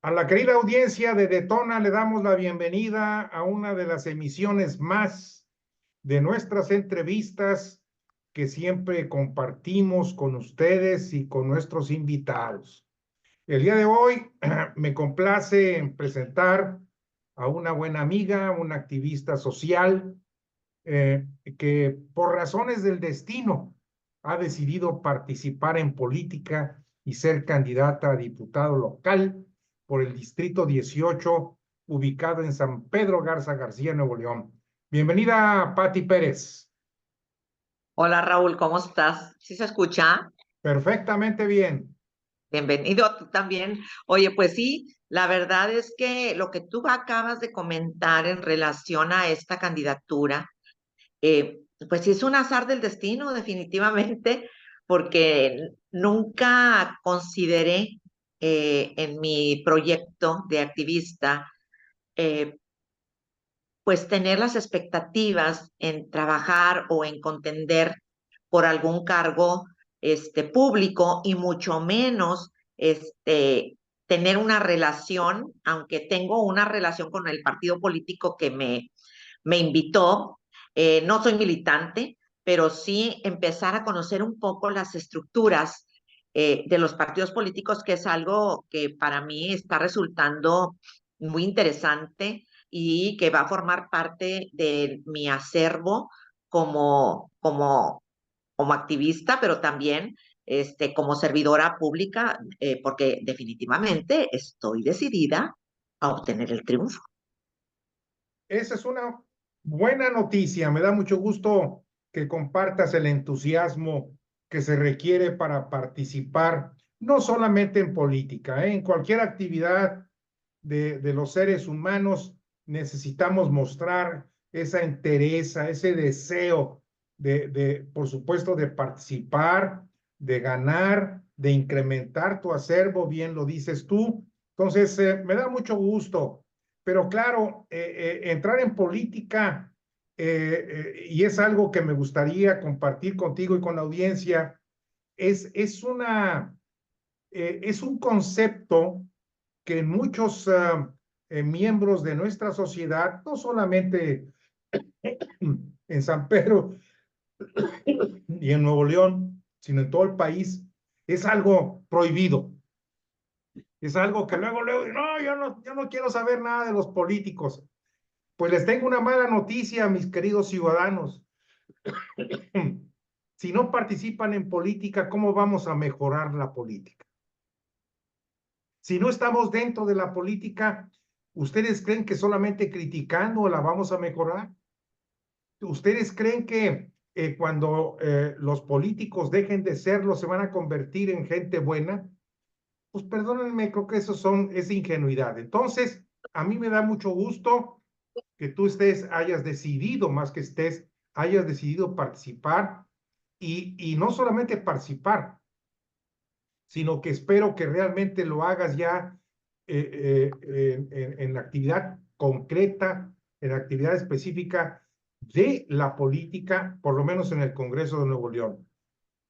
A la querida audiencia de Detona le damos la bienvenida a una de las emisiones más de nuestras entrevistas que siempre compartimos con ustedes y con nuestros invitados. El día de hoy me complace en presentar a una buena amiga, una activista social que por razones del destino ha decidido participar en política y ser candidata a diputado local por el Distrito 18, ubicado en San Pedro Garza García, Nuevo León. Bienvenida, Pati Pérez. Hola Raúl, ¿cómo estás? ¿Sí se escucha? Perfectamente bien. Bienvenido tú también. Oye, pues sí, la verdad es que lo que tú acabas de comentar en relación a esta candidatura, pues sí es un azar del destino, definitivamente, porque nunca consideré en mi proyecto de activista, eh, pues tener las expectativas en trabajar o en contender por algún cargo público y mucho menos tener una relación, aunque tengo una relación con el partido político que me invitó. No soy militante, pero sí empezar a conocer un poco las estructuras de los partidos políticos, que es algo que para mí está resultando muy interesante y que va a formar parte de mi acervo como activista, pero también como servidora pública, porque definitivamente estoy decidida a obtener el triunfo. Esa es una buena noticia. Me da mucho gusto que compartas el entusiasmo que se requiere para participar, no solamente en política, en cualquier actividad de los seres humanos necesitamos mostrar esa entereza, ese deseo por supuesto, de participar, de ganar, de incrementar tu acervo, bien lo dices tú. Entonces, me da mucho gusto, pero claro, entrar en política, y es algo que me gustaría compartir contigo y con la audiencia, es un concepto que muchos miembros de nuestra sociedad, no solamente en San Pedro y en Nuevo León, sino en todo el país, es algo prohibido. Es algo que luego, no, yo no quiero saber nada de los políticos. Pues les tengo una mala noticia, mis queridos ciudadanos. Si no participan en política, ¿cómo vamos a mejorar la política? Si no estamos dentro de la política, ¿ustedes creen que solamente criticando la vamos a mejorar? ¿Ustedes creen que cuando los políticos dejen de serlo se van a convertir en gente buena? Pues perdónenme, creo que es ingenuidad. Entonces, a mí me da mucho gusto que tú hayas decidido, más que hayas decidido participar y no solamente participar, sino que espero que realmente lo hagas ya en actividad concreta, en actividad específica de la política, por lo menos en el Congreso de Nuevo León.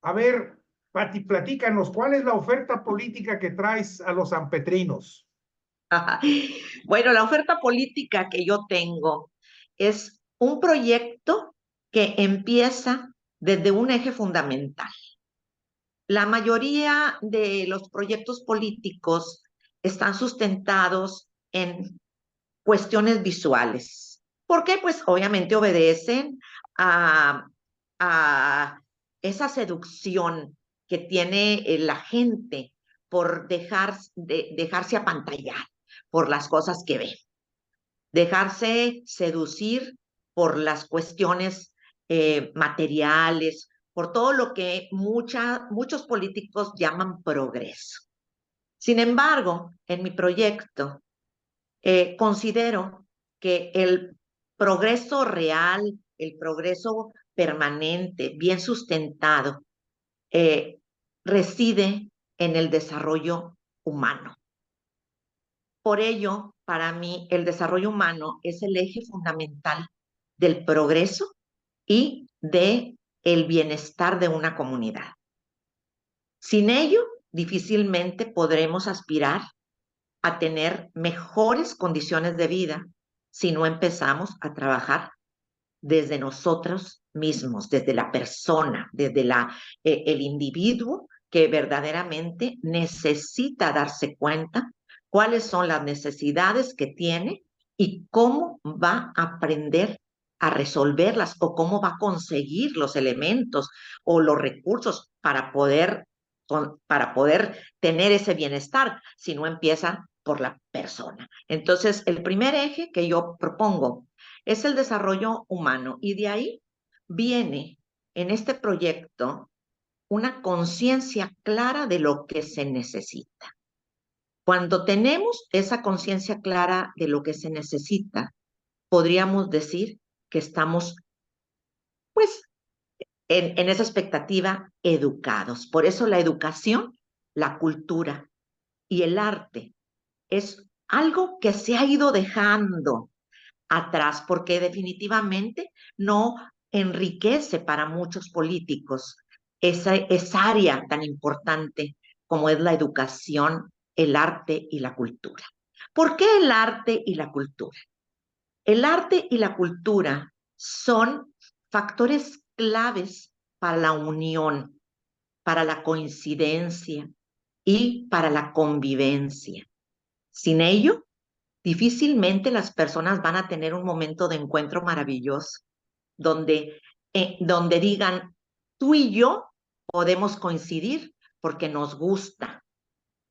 A ver, Pati, platícanos, ¿cuál es la oferta política que traes a los sanpetrinos? Bueno, la oferta política que yo tengo es un proyecto que empieza desde un eje fundamental. La mayoría de los proyectos políticos están sustentados en cuestiones visuales. ¿Por qué? Pues obviamente obedecen a, a esa seducción que tiene la gente por dejarse apantallar por las cosas que ve, dejarse seducir por las cuestiones materiales, por todo lo que muchos políticos llaman progreso. Sin embargo, en mi proyecto, considero que el progreso real, el progreso permanente, bien sustentado, eh, reside en el desarrollo humano. Por ello, para mí, el desarrollo humano es el eje fundamental del progreso y de el bienestar de una comunidad. Sin ello, difícilmente podremos aspirar a tener mejores condiciones de vida si no empezamos a trabajar desde nosotros mismos, desde la persona, desde el individuo que verdaderamente necesita darse cuenta cuáles son las necesidades que tiene y cómo va a aprender a resolverlas o cómo va a conseguir los elementos o los recursos para poder tener ese bienestar, si no empieza por la persona. Entonces, el primer eje que yo propongo es el desarrollo humano y de ahí viene en este proyecto una conciencia clara de lo que se necesita. Cuando tenemos esa conciencia clara de lo que se necesita, podríamos decir que estamos, pues, en esa expectativa educados. Por eso la educación, la cultura y el arte es algo que se ha ido dejando atrás porque definitivamente no enriquece para muchos políticos esa área tan importante como es la educación, el arte y la cultura. ¿Por qué el arte y la cultura? El arte y la cultura son factores claves para la unión, para la coincidencia y para la convivencia. Sin ello, difícilmente las personas van a tener un momento de encuentro maravilloso donde digan, tú y yo podemos coincidir porque nos gusta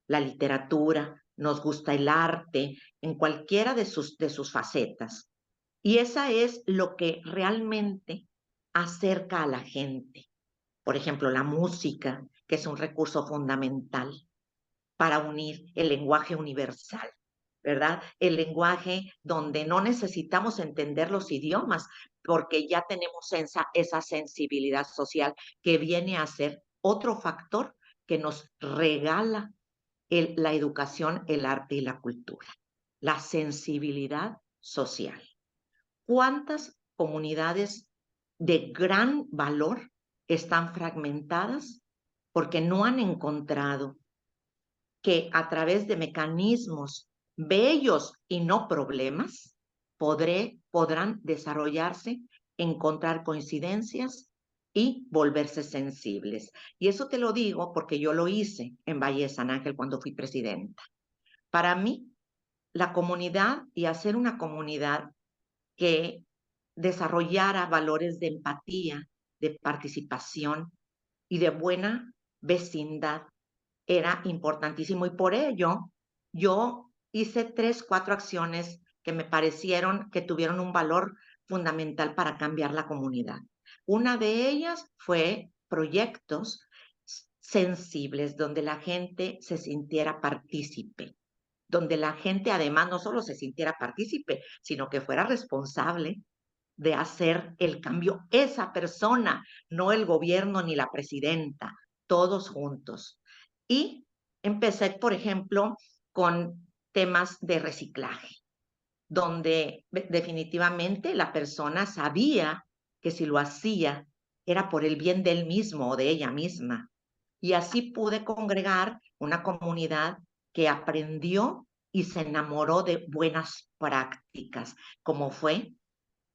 la literatura, nos gusta el arte en cualquiera de sus facetas. Y esa es lo que realmente acerca a la gente. Por ejemplo, la música, que es un recurso fundamental para unir el lenguaje universal, ¿verdad? El lenguaje donde no necesitamos entender los idiomas porque ya tenemos esa sensibilidad social que viene a ser otro factor que nos regala la educación, el arte y la cultura, la sensibilidad social. ¿Cuántas comunidades de gran valor están fragmentadas porque no han encontrado que a través de mecanismos bellos y no problemas podrán desarrollarse, encontrar coincidencias y volverse sensibles? Y eso te lo digo porque yo lo hice en Valle de San Ángel cuando fui presidenta. Para mí, la comunidad y hacer una comunidad que desarrollara valores de empatía, de participación y de buena vecindad era importantísimo y por ello yo hice 3, 4 acciones que me parecieron que tuvieron un valor fundamental para cambiar la comunidad. Una de ellas fue proyectos sensibles donde la gente se sintiera partícipe, donde la gente además no solo se sintiera partícipe, sino que fuera responsable de hacer el cambio esa persona, no el gobierno ni la presidenta, todos juntos. Y empecé, por ejemplo, con temas de reciclaje, donde definitivamente la persona sabía que si lo hacía era por el bien de él mismo o de ella misma. Y así pude congregar una comunidad que aprendió y se enamoró de buenas prácticas, como fue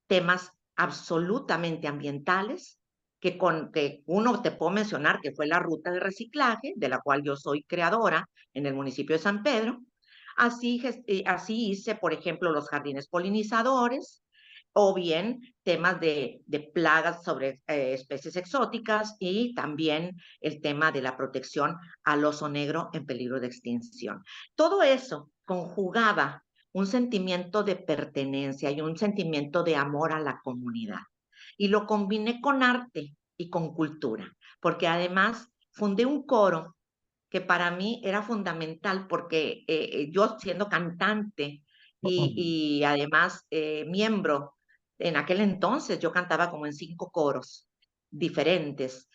temas absolutamente ambientales, que uno te puedo mencionar que fue la ruta de reciclaje, de la cual yo soy creadora en el municipio de San Pedro. Así hice, por ejemplo, los jardines polinizadores, o bien temas de plagas sobre especies exóticas y también el tema de la protección al oso negro en peligro de extinción. Todo eso conjugaba un sentimiento de pertenencia y un sentimiento de amor a la comunidad. Y lo combiné con arte y con cultura, porque además fundé un coro que para mí era fundamental porque yo siendo cantante y además miembro, en aquel entonces yo cantaba como en 5 coros diferentes,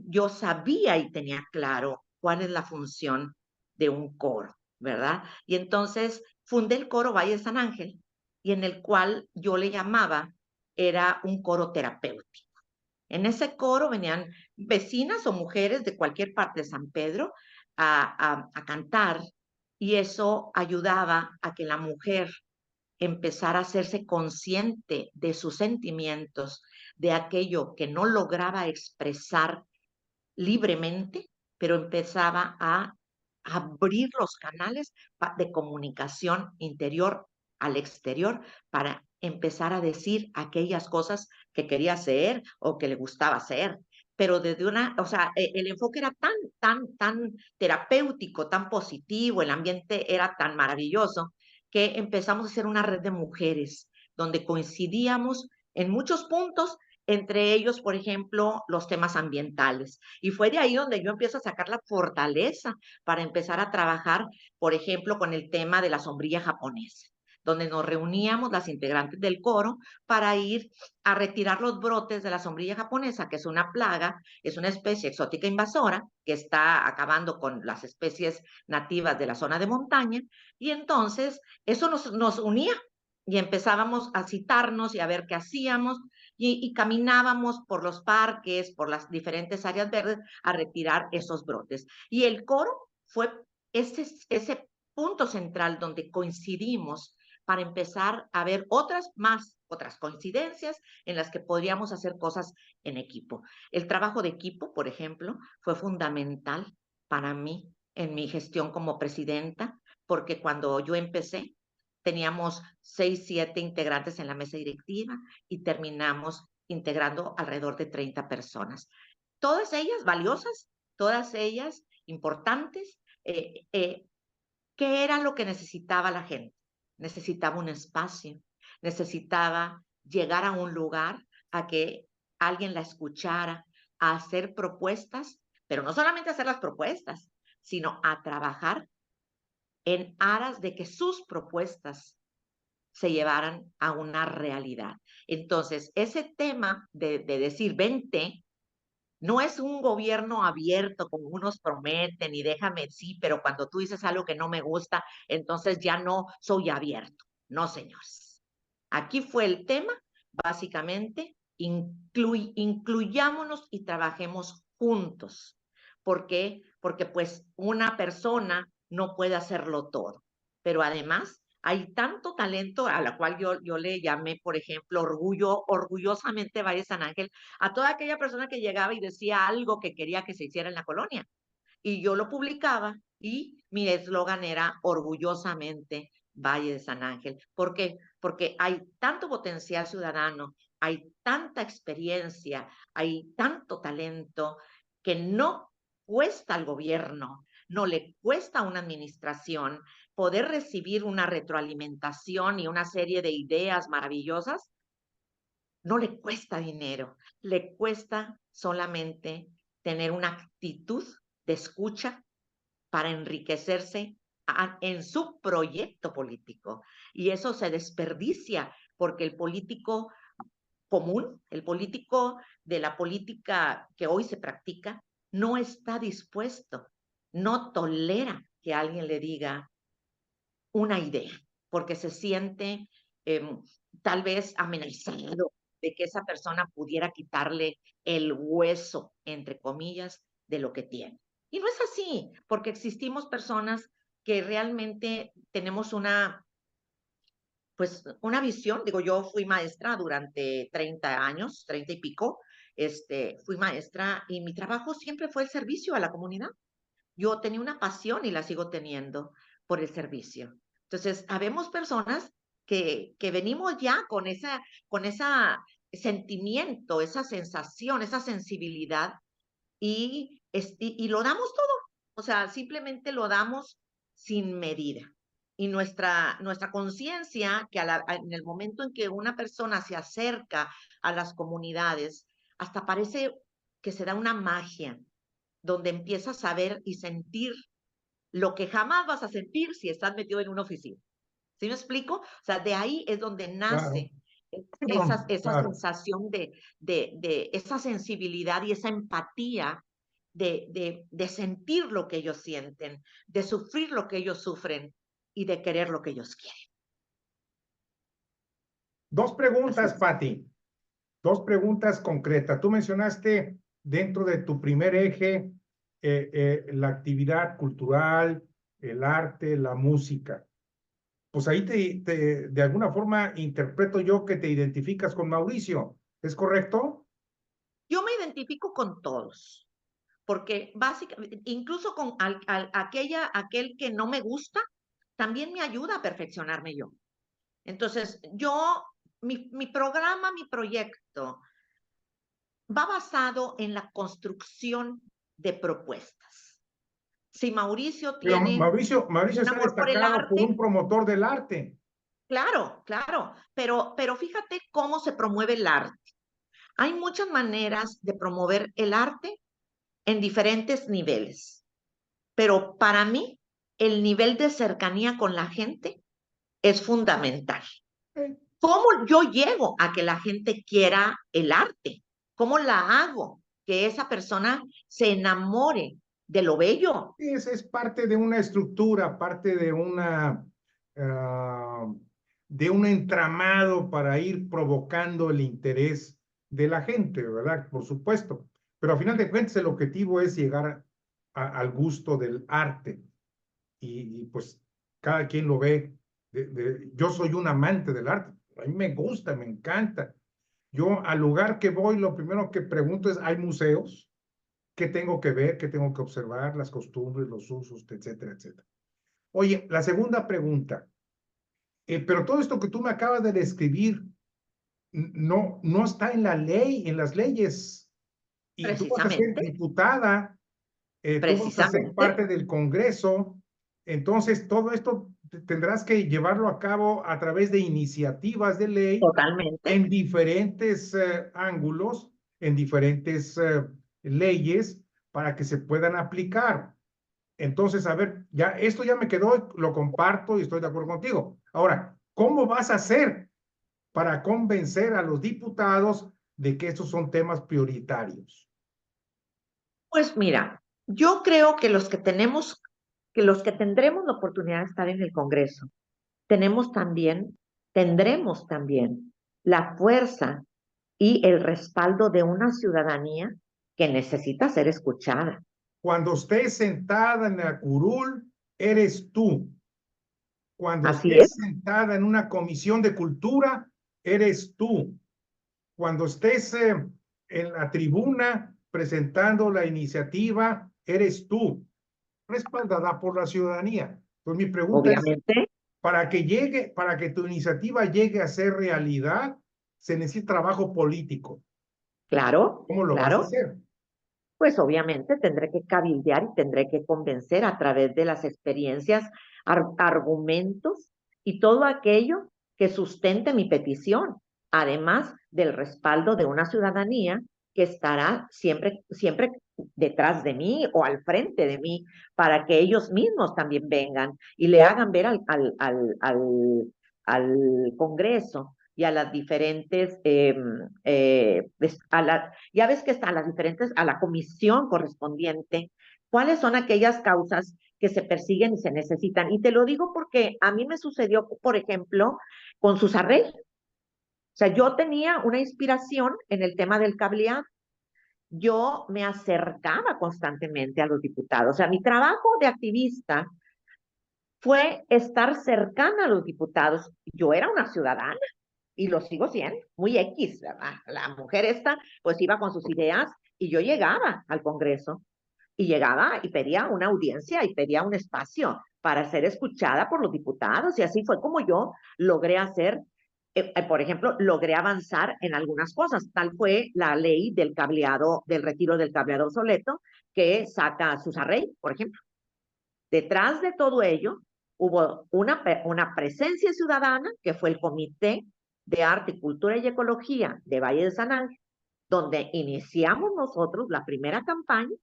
yo sabía y tenía claro cuál es la función de un coro, ¿verdad? Y entonces fundé el coro Valle de San Ángel y en el cual yo le llamaba, era un coro terapéutico. En ese coro venían vecinas o mujeres de cualquier parte de San Pedro a cantar y eso ayudaba a que la mujer empezara a hacerse consciente de sus sentimientos, de aquello que no lograba expresar libremente, pero empezaba a abrir los canales de comunicación interior al exterior para empezar a decir aquellas cosas que quería hacer o que le gustaba hacer. Pero desde una, o sea, el enfoque era tan terapéutico, tan positivo, el ambiente era tan maravilloso que empezamos a hacer una red de mujeres donde coincidíamos en muchos puntos, entre ellos, por ejemplo, los temas ambientales. Y fue de ahí donde yo empiezo a sacar la fortaleza para empezar a trabajar, por ejemplo, con el tema de la sombrilla japonesa, donde nos reuníamos las integrantes del coro para ir a retirar los brotes de la sombrilla japonesa, que es una plaga, es una especie exótica invasora que está acabando con las especies nativas de la zona de montaña, y entonces eso nos unía y empezábamos a citarnos y a ver qué hacíamos, y caminábamos por los parques, por las diferentes áreas verdes a retirar esos brotes. Y el coro fue ese punto central donde coincidimos para empezar a ver otras coincidencias en las que podríamos hacer cosas en equipo. El trabajo de equipo, por ejemplo, fue fundamental para mí en mi gestión como presidenta, porque cuando yo empecé, teníamos 6, 7 integrantes en la mesa directiva y terminamos integrando alrededor de 30 personas. Todas ellas valiosas, todas ellas importantes. ¿Qué era lo que necesitaba la gente? Necesitaba un espacio, necesitaba llegar a un lugar a que alguien la escuchara, a hacer propuestas, pero no solamente hacer las propuestas, sino a trabajar en aras de que sus propuestas se llevaran a una realidad. Entonces, ese tema de decir, vente, no es un gobierno abierto como unos prometen y déjame, sí, pero cuando tú dices algo que no me gusta, entonces ya no soy abierto. No, señores. Aquí fue el tema, básicamente, incluyámonos y trabajemos juntos. ¿Por qué? Porque pues una persona no puede hacerlo todo, pero además hay tanto talento a la cual yo le llamé, por ejemplo, orgullosamente Valle San Ángel, a toda aquella persona que llegaba y decía algo que quería que se hiciera en la colonia. Y yo lo publicaba y mi eslogan era orgullosamente Valle de San Ángel. ¿Por qué? Porque hay tanto potencial ciudadano, hay tanta experiencia, hay tanto talento que no cuesta al gobierno, no le cuesta a una administración poder recibir una retroalimentación y una serie de ideas maravillosas. No le cuesta dinero, le cuesta solamente tener una actitud de escucha para enriquecerse en su proyecto político. Y eso se desperdicia porque el político común, el político de la política que hoy se practica, no está dispuesto, no tolera que alguien le diga una idea, porque se siente tal vez amenazado de que esa persona pudiera quitarle el hueso, entre comillas, de lo que tiene. Y no es así, porque existimos personas que realmente tenemos pues una visión. Digo, yo fui maestra durante 30 años, 30 y pico, fui maestra y mi trabajo siempre fue el servicio a la comunidad. Yo tenía una pasión y la sigo teniendo por el servicio. Entonces, habemos personas que venimos ya con esa sentimiento, esa sensación, esa sensibilidad y lo damos todo. O sea, simplemente lo damos sin medida. Y nuestra conciencia, que en el momento en que una persona se acerca a las comunidades, hasta parece que se da una magia, donde empiezas a ver y sentir lo que jamás vas a sentir si estás metido en una oficina. ¿Sí me explico? O sea, de ahí es donde Claro, nace esa claro. sensación de esa sensibilidad y esa empatía de sentir lo que ellos sienten, de sufrir lo que ellos sufren y de querer lo que ellos quieren. Dos Así preguntas, es. Patti. Dos preguntas concretas. Tú mencionaste dentro de tu primer eje la actividad cultural, el arte, la música. Pues ahí de alguna forma interpreto yo que te identificas con Mauricio. ¿Es correcto? Yo me identifico con todos, porque básicamente, incluso con aquel que no me gusta, también me ayuda a perfeccionarme yo. Entonces, mi programa, mi proyecto, va basado en la construcción de propuestas. Si Mauricio Pero tiene Mauricio un se ha amor por el destacado por un arte, promotor del arte. claro, claro, pero fíjate cómo se promueve el arte. Hay muchas maneras de promover el arte en diferentes niveles, pero para mí el nivel de cercanía con la gente es fundamental. Eh, ¿Cómo yo llego a que la gente quiera el arte? ¿Cómo la hago que esa persona se enamore de lo bello? es parte de una estructura, parte de un entramado para ir provocando el interés de la gente, ¿verdad? Por supuesto. Pero a final de cuentas el objetivo es llegar al gusto del arte pues cada quien lo ve. Yo soy un amante del arte, a mí me gusta, me encanta. Yo al lugar que voy, lo primero que pregunto es, ¿hay museos? ¿Qué tengo que ver? ¿Qué tengo que observar? Las costumbres, los usos, etcétera, etcétera. Oye, la segunda pregunta, pero todo esto que tú me acabas de describir no está en la ley, en las leyes, y tú vas a ser Precisamente, diputada, tú vas a ser precisamente, parte del Congreso, entonces todo esto tendrás que llevarlo a cabo a través de iniciativas de ley totalmente. en diferentes ángulos, en diferentes leyes para que se puedan aplicar. Entonces, a ver, ya esto ya me quedó, lo comparto y estoy de acuerdo contigo. Ahora, ¿cómo vas a hacer para convencer a los diputados de que estos son temas prioritarios? Pues mira, yo creo que los que tendremos la oportunidad de estar en el Congreso, tendremos también la fuerza y el respaldo de una ciudadanía que necesita ser escuchada. Cuando estés sentada en la curul, eres tú. Cuando Así estés es, sentada en una comisión de cultura, eres tú. Cuando estés en la tribuna presentando la iniciativa, eres tú, respaldada por la ciudadanía. Entonces, mi pregunta es, obviamente, para que tu iniciativa llegue a ser realidad, se necesita trabajo político. claro, ¿Cómo lo vas a claro. hacer? Pues obviamente tendré que cabildear y tendré que convencer a través de las experiencias, argumentos y todo aquello que sustente mi petición, además del respaldo de una ciudadanía que estará siempre, siempre detrás de mí o al frente de mí para que ellos mismos también vengan y le hagan ver al Congreso y a las diferentes, ya ves que están las diferentes, a la comisión correspondiente, cuáles son aquellas causas que se persiguen y se necesitan. Y te lo digo porque a mí me sucedió, por ejemplo, con Susarrey. O sea, yo tenía una inspiración en el tema del cableado. Yo me acercaba constantemente a los diputados. O sea, mi trabajo de activista fue estar cercana a los diputados. Yo era una ciudadana y lo sigo siendo, muy X, ¿verdad? La mujer esta, pues iba con sus ideas y yo llegaba al Congreso y llegaba y pedía una audiencia y pedía un espacio para ser escuchada por los diputados y así fue como yo logré hacer, por ejemplo, logré avanzar en algunas cosas. Tal fue la ley del cableado, del retiro del cableado obsoleto que saca a Susarrey, por ejemplo. Detrás de todo ello hubo una presencia ciudadana que fue el Comité de Arte, Cultura y Ecología de Valle de San Ángel, donde iniciamos nosotros la primera campaña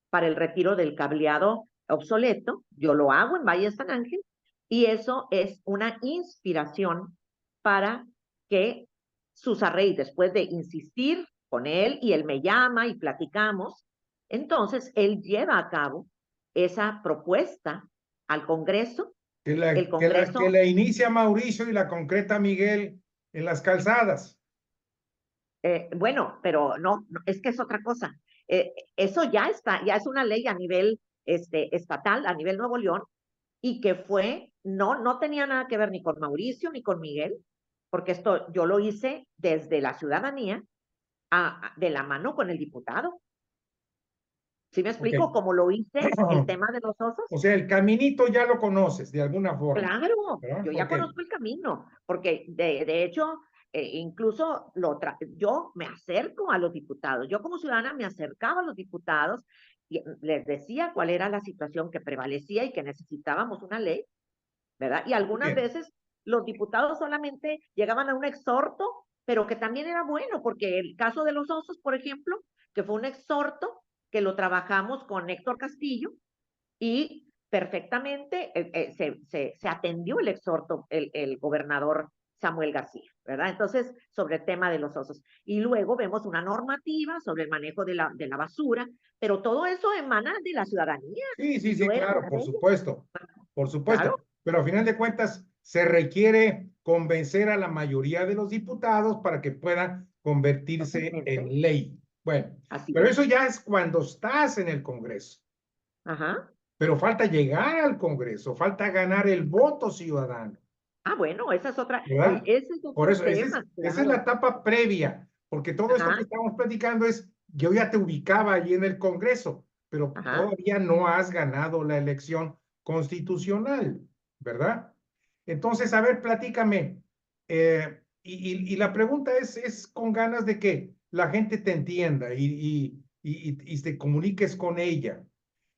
para el retiro del cableado obsoleto. Yo lo hago en Valle de San Ángel y eso es una inspiración para que Susarrey, después de insistir con él y él me llama y platicamos, entonces él lleva a cabo esa propuesta al Congreso. El Que Congreso, la inicia Mauricio y la concreta Miguel en las calzadas. bueno, pero no, es que es otra cosa. Eso ya está, ya es una ley a nivel estatal, a nivel Nuevo León, y que fue, no tenía nada que ver ni con Mauricio ni con Miguel, porque esto yo lo hice desde la ciudadanía de la mano con el diputado. ¿Sí me Ok. explico? Como lo hice el tema de los O osos. sea, el caminito ya lo conoces de alguna forma, Claro, ¿verdad? yo ya Ok. conozco el camino, porque de hecho, incluso yo me acerco a los diputados. Yo como ciudadana me acercaba a los diputados y les decía cuál era la situación que prevalecía y que necesitábamos una ley, ¿verdad? Y Muy algunas bien. veces los diputados solamente llegaban a un exhorto, pero que también era bueno, porque el caso de los osos, por ejemplo, que fue un exhorto que lo trabajamos con Héctor Castillo y perfectamente se atendió el exhorto el gobernador Samuel García, ¿verdad? Entonces, sobre el tema de los osos. Y luego vemos una normativa sobre el manejo de la basura, pero todo eso emana de la ciudadanía Sí, sí, y yo sí, era claro, una de por ellas. supuesto, por Claro, supuesto. Pero a final de cuentas, se requiere convencer a la mayoría de los diputados para que puedan convertirse totalmente. en ley. Bueno, Así pero es. eso ya es cuando estás en el Congreso. Ajá. Pero falta llegar al Congreso, falta ganar el voto ciudadano, Ah, bueno, esa es otra, ¿verdad? ese es Por otro eso, tema, esa es la claro. etapa previa, porque todo esto que Ajá, estamos platicando es, yo ya te ubicaba allí en el Congreso, pero ajá. todavía no has ganado la elección constitucional, ¿verdad? Entonces, a ver, platícame. Y la pregunta es con ganas de que la gente te entienda y te comuniques con ella.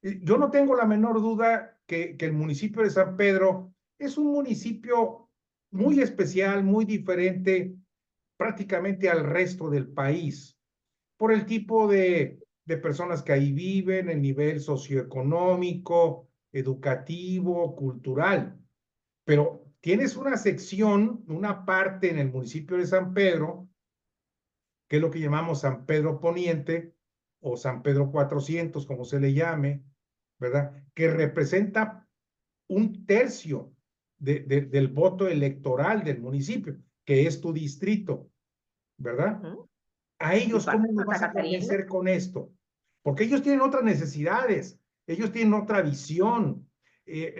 Yo no tengo la menor duda que el municipio de San Pedro es un municipio muy especial, muy diferente prácticamente al resto del país, por el tipo de personas que ahí viven, el nivel socioeconómico, educativo, cultural. Pero tienes una sección, una parte en el municipio de San Pedro, que es lo que llamamos San Pedro Poniente o San Pedro 400, como se le llame, ¿verdad? Que representa un tercio del voto electoral del municipio, que es tu distrito, ¿verdad? Ujú. A Y ellos, parte ¿cómo de los Santa vas a Catarina. convencer con esto? Porque ellos tienen otras necesidades, ellos tienen otra visión.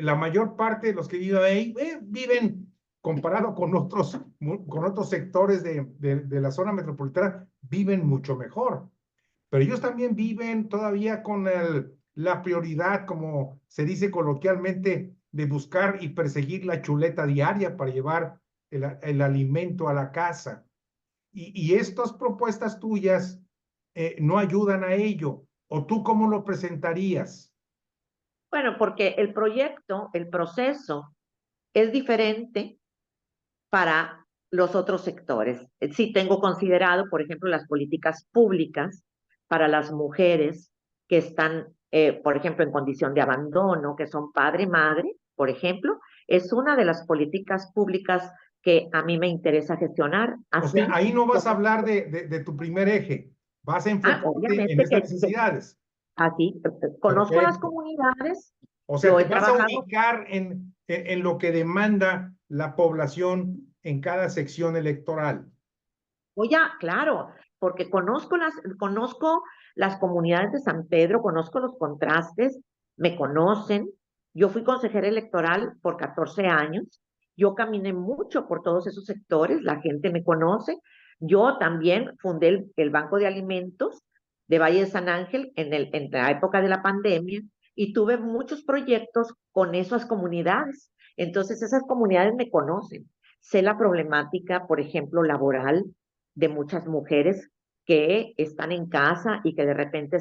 La mayor parte de los que viven ahí viven, comparado con otros sectores de la zona metropolitana, viven mucho mejor. Pero ellos también viven todavía con la prioridad, como se dice coloquialmente, de buscar y perseguir la chuleta diaria para llevar el alimento a la casa. Y estas propuestas tuyas no ayudan a ello. ¿O tú cómo lo presentarías? Bueno, porque el proyecto, el proceso es diferente para los otros sectores. Sí tengo considerado, por ejemplo, las políticas públicas para las mujeres que están, por ejemplo, en condición de abandono, que son padre, madre, por ejemplo, es una de las políticas públicas que a mí me interesa gestionar, O sea, así ahí no vas a como, hablar de tu primer eje, vas a enfocarte en obviamente estas necesidades. así, conozco las Perfecto. comunidades, O sea, yo te he vas a trabajado. ubicar en lo que demanda la población en cada sección electoral. Oye, claro, porque conozco las comunidades de San Pedro, conozco los contrastes, me conocen. Yo fui consejera electoral por 14 años. Yo caminé mucho por todos esos sectores, la gente me conoce. Yo también fundé el Banco de Alimentos de Valle de San Ángel en la época de la pandemia y tuve muchos proyectos con esas comunidades. Entonces, esas comunidades me conocen. Sé la problemática, por ejemplo, laboral de muchas mujeres que están en casa y que de repente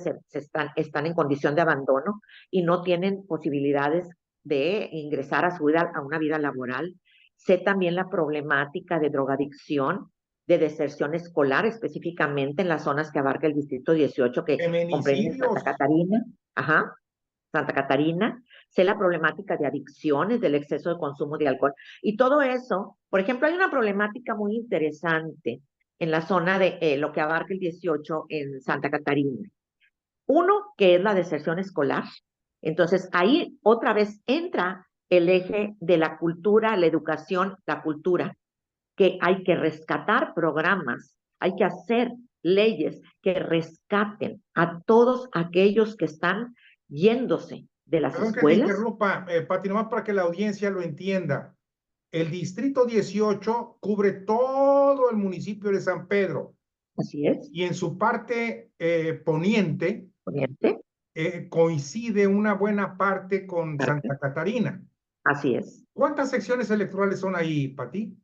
están en condición de abandono y no tienen posibilidades de ingresar a una vida laboral. Sé también la problemática de drogadicción, de deserción escolar, específicamente en las zonas que abarca el Distrito 18, que comprende Santa Feminicidios. Catarina, ajá, Santa Catarina. Sé la problemática de adicciones, del exceso de consumo de alcohol. Y todo eso, por ejemplo, hay una problemática muy interesante en la zona de lo que abarca el 18 en Santa Catarina. Uno, que es la deserción escolar. Entonces, ahí otra vez entra el eje de la cultura, la educación, la cultura, que hay que rescatar programas, hay que hacer leyes que rescaten a todos aquellos que están yéndose. de las Perdón que te escuelas. interrumpa, Pati, nomás para que la audiencia lo entienda. El distrito 18 cubre todo el municipio de San Pedro Así es, y en su parte poniente Oriente, coincide una buena parte con parte, Santa Catarina. así es. ¿Cuántas secciones electorales son ahí, Pati?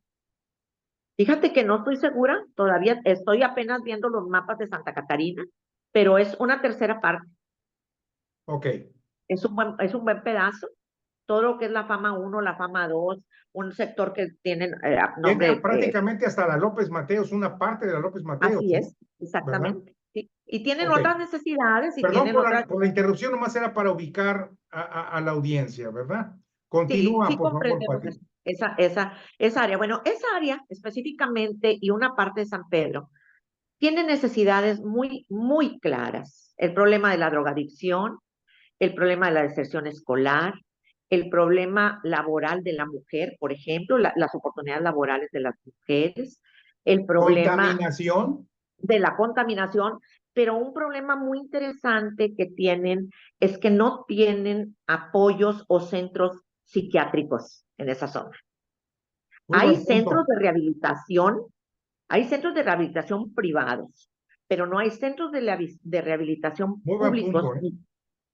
Fíjate que no estoy segura, todavía estoy apenas viendo los mapas de Santa Catarina, pero es una tercera parte, Ok. es un buen pedazo. Todo lo que es la fama uno, la fama 2, un sector que tienen Llega nombre, prácticamente hasta la López Mateos, una parte de la López Mateos, así ¿no? es, ¿Verdad? exactamente. Sí. Y tienen Ok. otras necesidades y Perdón tienen otras, por la interrupción, nomás era para ubicar a la audiencia, ¿verdad? sí, Continúa, sí por favor, comprendemos Pati. esa área. Bueno, esa área específicamente y una parte de San Pedro tiene necesidades muy, muy claras. El problema de la drogadicción, el problema de la deserción escolar, el problema laboral de la mujer, por ejemplo, las oportunidades laborales de las mujeres, el problema Contaminación. de la contaminación, pero un problema muy interesante que tienen es que no tienen apoyos o centros psiquiátricos en esa zona. Muy buen punto. Hay centros de rehabilitación privados, pero no hay centros de rehabilitación Muy buen públicos punto, ¿eh?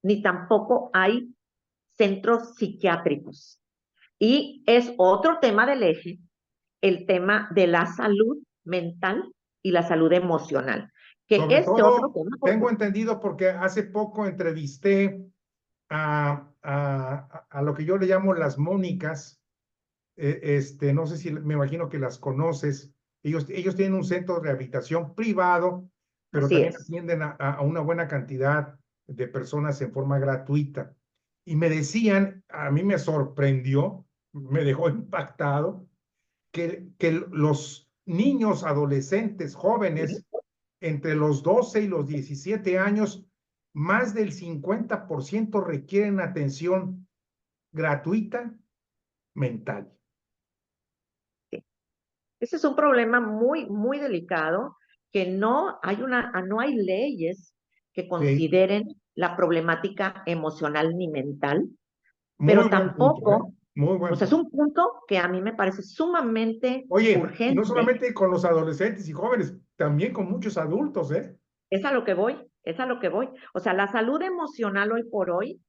ni tampoco hay centros psiquiátricos. Y es otro tema del eje, el tema de la salud mental y la salud emocional, que Sobre este otro todo, tema, tengo porque entendido porque hace poco entrevisté a lo que yo le llamo las Mónicas. No sé si me imagino que las conoces. Ellos tienen un centro de rehabilitación privado, pero así también es. atienden a una buena cantidad de personas en forma gratuita. Y me decían, a mí me sorprendió, me dejó impactado, que los niños, adolescentes, ¿Sí? jóvenes, entre los 12 y los 17 años, más del 50% requieren atención gratuita mental. Sí. Ese es un problema muy, muy delicado, que no hay leyes que Sí, consideren la problemática emocional ni mental, muy pero buen punto, ¿eh? tampoco, Muy o buen sea, es punto. un punto que a mí me parece sumamente Oye, y no urgente. solamente con los adolescentes y jóvenes, también con muchos adultos, ¿eh? Es a lo que voy, es a lo que voy. O sea, la salud emocional hoy por hoy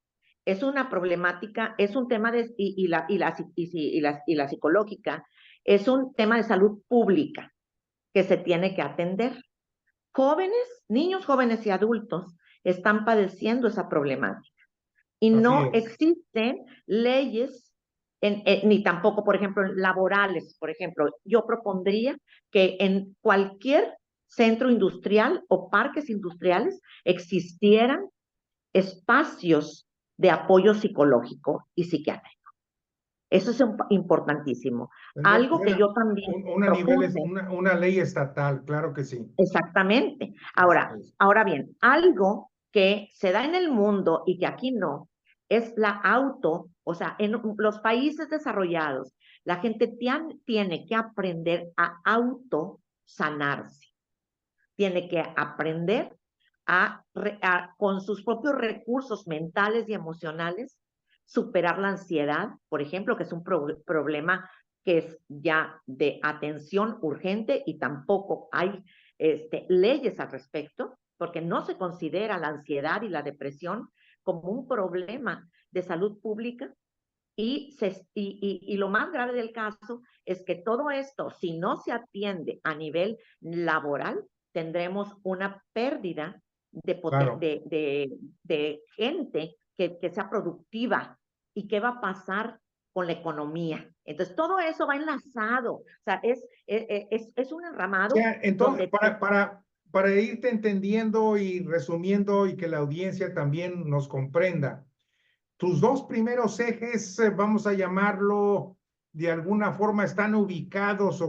es una problemática, es un tema y la psicológica, es un tema de salud pública que se tiene que atender. Jóvenes, niños, jóvenes y adultos están padeciendo esa problemática y Así no es. existen leyes ni tampoco, por ejemplo, laborales. Por ejemplo, yo propondría que en cualquier centro industrial o parques industriales existieran espacios de apoyo psicológico y psiquiátrico. Eso es importantísimo. Tendría que Algo ser que yo también una, nivel, propuse. una ley estatal, claro que sí. Exactamente. Así Ahora, es. ahora bien, algo que se da en el mundo y que aquí no, es o sea, en los países desarrollados, la gente tiene que aprender a autosanarse, tiene que aprender con sus propios recursos mentales y emocionales, superar la ansiedad, por ejemplo, que es un problema que es ya de atención urgente y tampoco hay leyes al respecto, porque no se considera la ansiedad y la depresión como un problema de salud pública. Y lo más grave del caso es que todo esto, si no se atiende a nivel laboral, tendremos una pérdida Claro. de gente que sea productiva. ¿Y qué va a pasar con la economía? Entonces, todo eso va enlazado. O sea, es un O enramado sea, entonces, donde para irte entendiendo y resumiendo y que la audiencia también nos comprenda, tus dos primeros ejes, vamos a llamarlo de alguna forma, están ubicados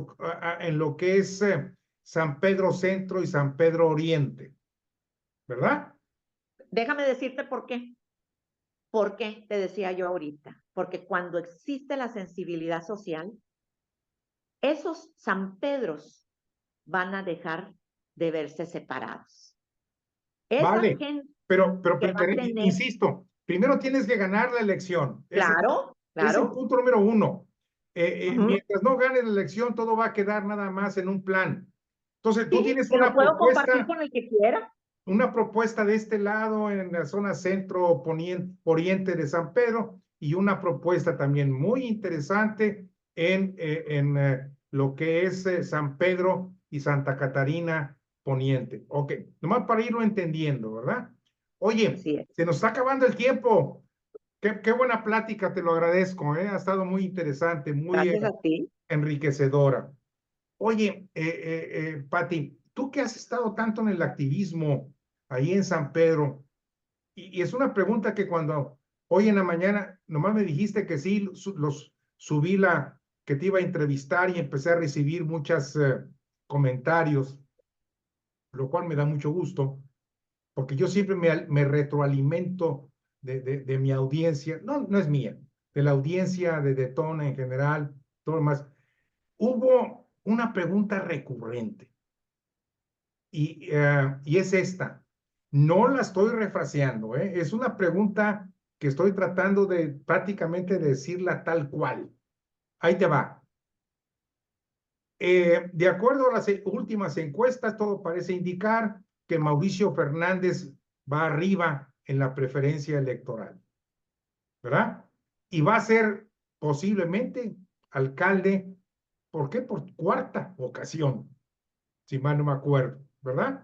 en lo que es San Pedro Centro y San Pedro Oriente, ¿verdad? déjame decirte por qué. ¿Por qué? Te decía yo ahorita. Porque cuando existe la sensibilidad social, esos San Pedros van a dejar de verse separados. Esa Vale, gente pero que va a tener, insisto, Primero tienes que ganar la elección. Claro, Es el claro. punto número uno. Ujú. Mientras no ganes la elección, todo va a quedar nada más en un plan. Entonces, tú Sí, tienes que lo puedo compartir con el que quiera. una propuesta de este lado en la zona centro oriente de San Pedro y una propuesta también muy interesante en lo que es San Pedro y Santa Catarina Poniente. Ok, nomás para irlo entendiendo, ¿verdad? Oye, Así es. se nos está acabando el tiempo. Qué buena plática, te lo agradezco, ¿eh? Ha estado muy interesante, muy Gracias a ti. enriquecedora. Oye, Pati, tú que has estado tanto en el activismo ahí en San Pedro, y es una pregunta que cuando hoy en la mañana nomás me dijiste que sí, los subí que te iba a entrevistar y empecé a recibir muchos comentarios, lo cual me da mucho gusto, porque yo siempre me retroalimento de mi audiencia, no, no es mía, de la audiencia de Detona en general, todo lo más. Hubo una pregunta recurrente y es esta. No la estoy refraseando, ¿eh? Es una pregunta que estoy tratando de prácticamente decirla tal cual. Ahí te va. De acuerdo a las últimas encuestas, todo parece indicar que Mauricio Fernández va arriba en la preferencia electoral, ¿verdad? Y va a ser posiblemente alcalde, ¿por qué? Por cuarta ocasión, si mal no me acuerdo, ¿verdad?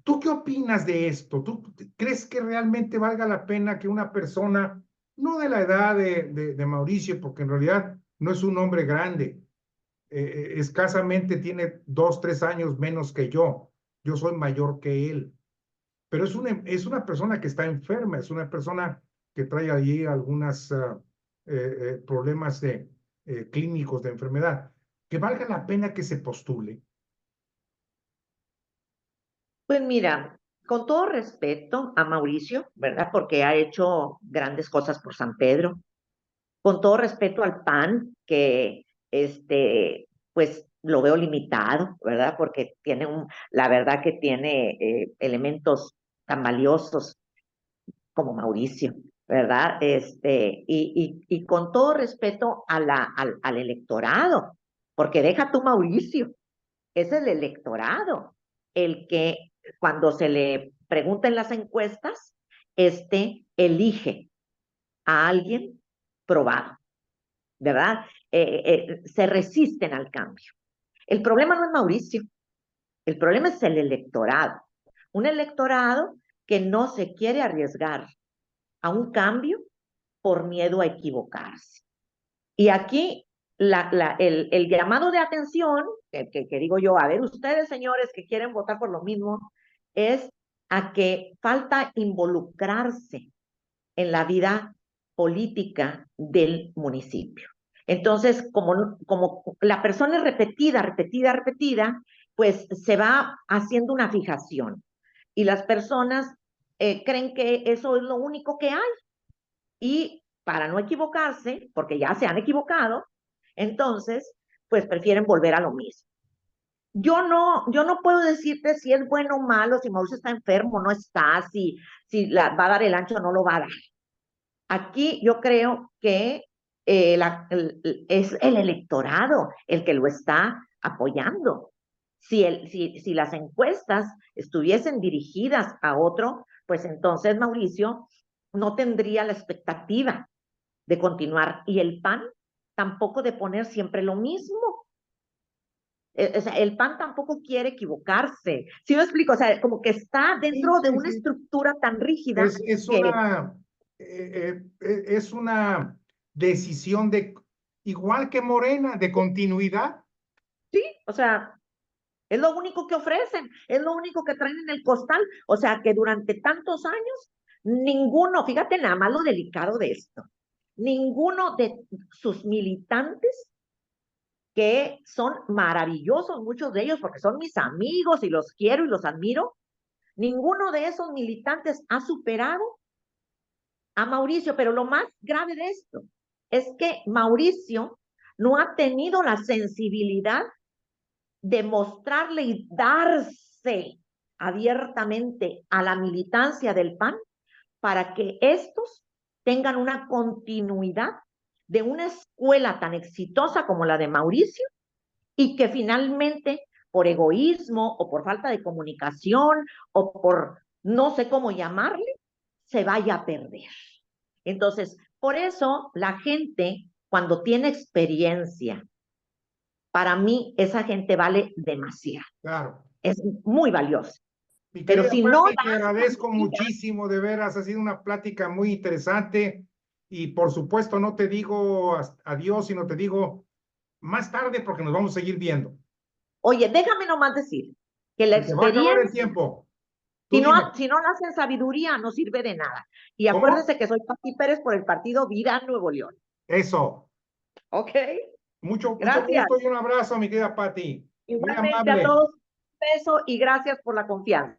¿Tú qué opinas de esto? ¿Tú crees que realmente valga la pena que una persona, no de la edad de Mauricio, porque en realidad no es un hombre grande, escasamente tiene 2, 3 años menos que yo soy mayor que él, pero es una persona que está enferma, es una persona que trae allí algunos problemas clínicos de enfermedad, que valga la pena que se postule. Pues mira, con todo respeto a Mauricio, ¿verdad? Porque ha hecho grandes cosas por San Pedro. Con todo respeto al PAN, que pues lo veo limitado, ¿verdad? Porque tiene la verdad que tiene elementos tan valiosos como Mauricio, ¿verdad? Y con todo respeto al electorado, porque deja tú Mauricio, es el electorado el que cuando se le pregunta en las encuestas, elige a alguien probado, ¿verdad? Se resisten al cambio. El problema no es Mauricio, el problema es el electorado. Un electorado que no se quiere arriesgar a un cambio por miedo a equivocarse. Y aquí el llamado de atención, que digo yo, a ver, ustedes señores que quieren votar por lo mismo, es a que falta involucrarse en la vida política del municipio. Entonces, como la persona es repetida, repetida, repetida, pues se va haciendo una fijación. Y las personas creen que eso es lo único que hay. Y para no equivocarse, porque ya se han equivocado, entonces, pues prefieren volver a lo mismo. Yo no puedo decirte si es bueno o malo, si Mauricio está enfermo, no está, si va a dar el ancho o no lo va a dar. Aquí yo creo que es el electorado el que lo está apoyando. Si las encuestas estuviesen dirigidas a otro, pues entonces Mauricio no tendría la expectativa de continuar. Y el PAN tampoco de poner siempre lo mismo. O sea, el PAN tampoco quiere equivocarse. ¿Sí me explico? O sea, como que está Sí, dentro de sí, una sí. estructura tan rígida Es que es una decisión igual que Morena, de continuidad. sí, o sea, es lo único que ofrecen, es lo único que traen en el costal. O sea, que durante tantos años, ninguno, fíjate nada más lo delicado de esto, ninguno de sus militantes, que son maravillosos, muchos de ellos, porque son mis amigos y los quiero y los admiro, ninguno de esos militantes ha superado a Mauricio. Pero lo más grave de esto es que Mauricio no ha tenido la sensibilidad de mostrarle y darse abiertamente a la militancia del PAN para que estos tengan una continuidad de una escuela tan exitosa como la de Mauricio y que finalmente por egoísmo o por falta de comunicación o por no sé cómo llamarle, se vaya a perder. Entonces, por eso la gente, cuando tiene experiencia, para mí esa gente vale demasiado. Claro. Es muy valiosa. Mi Pero querida si no Pati, te das agradezco semilla, muchísimo, de veras, ha sido una plática muy interesante y por supuesto no te digo adiós, sino te digo más tarde porque nos vamos a seguir viendo. oye, déjame nomás decir que la Se te va a acabar el experiencia, tiempo. Tú dime, si no la hacen sabiduría, no sirve de nada. Y ¿cómo? acuérdense que soy Pati Pérez por el partido Vida Nuevo León. Eso. ¿Ok? Mucho Gracias. gusto y un abrazo, mi querida Pati. Muy Igualmente a amable. todos, un beso y gracias por la confianza.